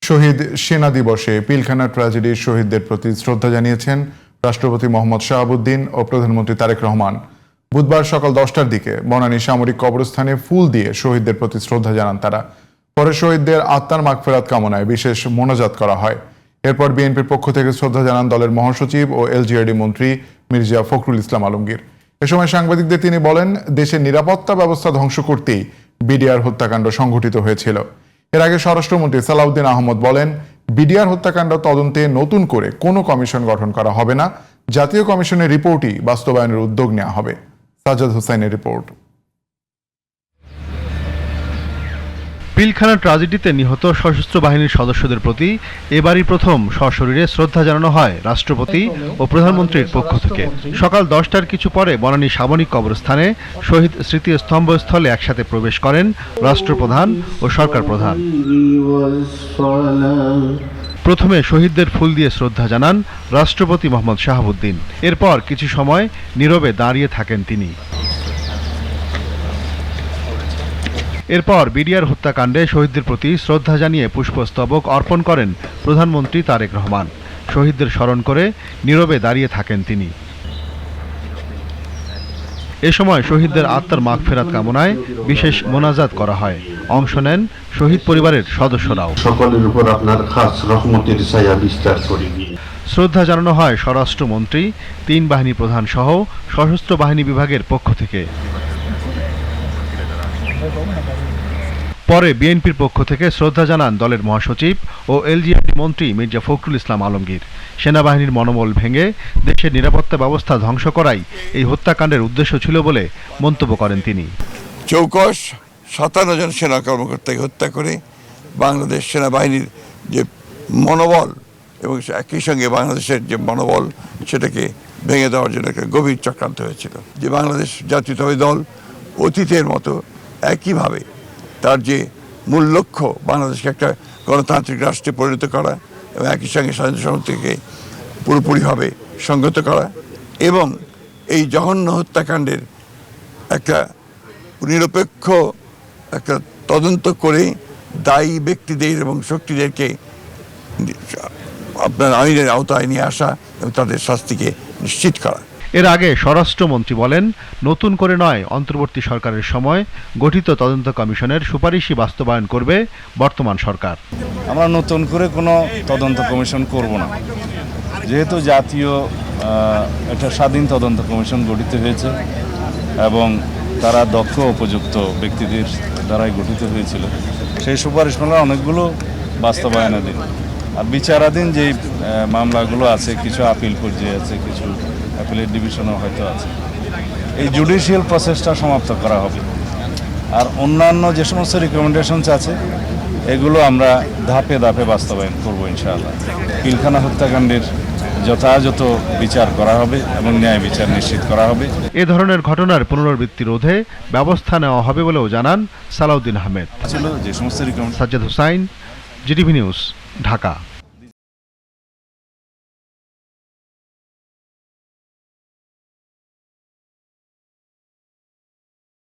শহীদ সেনা দিবসে পিলখানা ট্র্যাজেডির শহীদদের প্রতি শ্রদ্ধা জানিয়েছেন রাষ্ট্রপতি মোহাম্মদ শাহাবুদ্দিন ও প্রধানমন্ত্রী তারেক রহমান। বুধবার সকাল 10টার দিকে বনানী সামরিক কবরস্থানে ফুল দিয়ে শহীদদের প্রতি শ্রদ্ধা জানান তারা। পরে শহীদদের আত্মার মাগফিরাত কামনায় বিশেষ মোনাজাত করা হয়। এরপর বিএনপির পক্ষ থেকে শ্রদ্ধা জানান দলের মহাসচিব ও এলজিআরডি মন্ত্রী মির্জা ফখরুল ইসলাম আলমগীর। এ সময় সাংবাদিকদের তিনি বলেন, দেশের নিরাপত্তা ব্যবস্থা ধ্বংস করতেই বিডিআর হত্যাকাণ্ড সংঘটিত হয়েছিল। এর আগে স্বরাষ্ট্রমন্ত্রী সালাউদ্দিন আহমদ বলেন, বিডিআর হত্যাকাণ্ড তদন্তে নতুন করে কোনো কমিশন গঠন করা হবে না, জাতীয় কমিশনের রিপোর্টই বাস্তবায়নের উদ্যোগ নেওয়া হবে। সাজ্জাদ হোসাইনের রিপোর্ট। পিলখানা ট্র্যাজেডিতে নিহত সশস্ত্র বাহিনীর সদস্যদের প্রতি এবারই প্রথম সশরীরে শ্রদ্ধা জানানো হয় রাষ্ট্রপতি ও প্রধানমন্ত্রীর পক্ষ থেকে। সকাল 10টার কিছু পরে বনানী সামরিক কবরস্থানে শহীদ স্মৃতি স্তম্ভস্থলে একসাথে প্রবেশ করেন রাষ্ট্রপ্রধান ও সরকার প্রধান। প্রথমে শহীদদের ফুল দিয়ে শ্রদ্ধা জানান রাষ্ট্রপতি মোহাম্মদ শাহাবুদ্দিন। এরপর কিছু সময় নীরবে দাঁড়িয়ে থাকেন তিনি। এরপর বিডিআর হত্যাকাণ্ডে শহীদদের প্রতি শ্রদ্ধা জানিয়ে পুষ্পস্তবক অর্পণ করেন প্রধানমন্ত্রী তারেক রহমান। শহীদদের স্মরণ করে নীরবে দাঁড়িয়ে থাকেন তিনি। এ সময় শহীদদের আত্মার মাগফিরাত কামনায় বিশেষ মোনাজাত করা হয়। অংশ নেন শহীদ পরিবারের সদস্যরাও। সকলের উপর আপনার খাস রহমতের ছায়া বিস্তার করে দিন। শ্রদ্ধা জানানো হয় স্বরাষ্ট্রমন্ত্রী, 3 বাহিনী প্রধান সহ সশস্ত্র বাহিনী বিভাগের পক্ষ থেকে। পরে বিএনপির পক্ষ থেকে শ্রদ্ধা জানান দলের মহাসচিব ও এলজিআরডি মন্ত্রী মির্জা ফখরুল ইসলাম আলমগীর। সেনাবাহিনীর মনোবল ভেঙে দেশের নিরাপত্তা ব্যবস্থা ধ্বংস করাই এই হত্যাকাণ্ডের উদ্দেশ্য ছিল বলে মন্তব্য করেন তিনি। চৌকস 57 জন সেনা কর্মকর্তাকে হত্যা করে বাংলাদেশ সেনাবাহিনীর যে মনোবল এবং একই সঙ্গে বাংলাদেশের যে মনোবল সেটাকে ভেঙে দেওয়ার জন্য একটা গভীর চক্রান্ত হয়েছিল। যে বাংলাদেশ জাতীয়তাবাদী দল অতীতের মতো একইভাবে তার যে মূল লক্ষ্য বাংলাদেশকে একটা গণতান্ত্রিক রাষ্ট্রে পরিণত করা এবং একই সঙ্গে স্বাধীনতা থেকে পুরোপুরিভাবে সংগত করা এবং এই জঘন্য হত্যাকাণ্ডের একটা নিরপেক্ষ একটা তদন্ত করে দায়ী ব্যক্তিদের এবং শক্তিদেরকে আপনার আইনের আওতায় নিয়ে আসা এবং তাদের শাস্তিকে নিশ্চিত করা। এর আগে স্বরাষ্ট্রমন্ত্রী বলেন, নতুন করে নয়, অন্তর্বর্তী সরকারের সময় গঠিত তদন্ত কমিশনের সুপারিশই বাস্তবায়ন করবে বর্তমান সরকার। আমরা নতুন করে কোনো তদন্ত কমিশন করব না, যেহেতু জাতীয় একটা স্বাধীন তদন্ত কমিশন গঠিত হয়েছে এবং তারা দক্ষ উপযুক্ত ব্যক্তিদের দ্বারাই গঠিত হয়েছিল। সেই সুপারিশমালা অনেকগুলো বাস্তবায়নাধীন, আর বিচারাধীন যেই মামলাগুলো আছে, কিছু আপিল পর্যায়ে আছে, কিছু অ্যাপিলেট ডিভিশনও হয়তো আছে। এই জুডিশিয়াল প্রসেসটা সমাপ্ত করা হবে। আর অন্যান্য যে সমস্ত রিকমেন্ডেশনস আছে এগুলো আমরা ধাপে ধাপে বাস্তবায়ন করব ইনশাআল্লাহ। পিলখানা হত্যাকাণ্ডের যথাযথ বিচার করা হবে এবং ন্যায় বিচার নিশ্চিত করা হবে। এ ধরনের ঘটনার পুনরাবৃত্তি রোধে ব্যবস্থা নেওয়া হবে বলেও জানান সালাউদ্দিন আহমেদ। ছিল যে সমস্ত সাজ্জাদ হোসাইন, জিটিভি নিউজ, ঢাকা।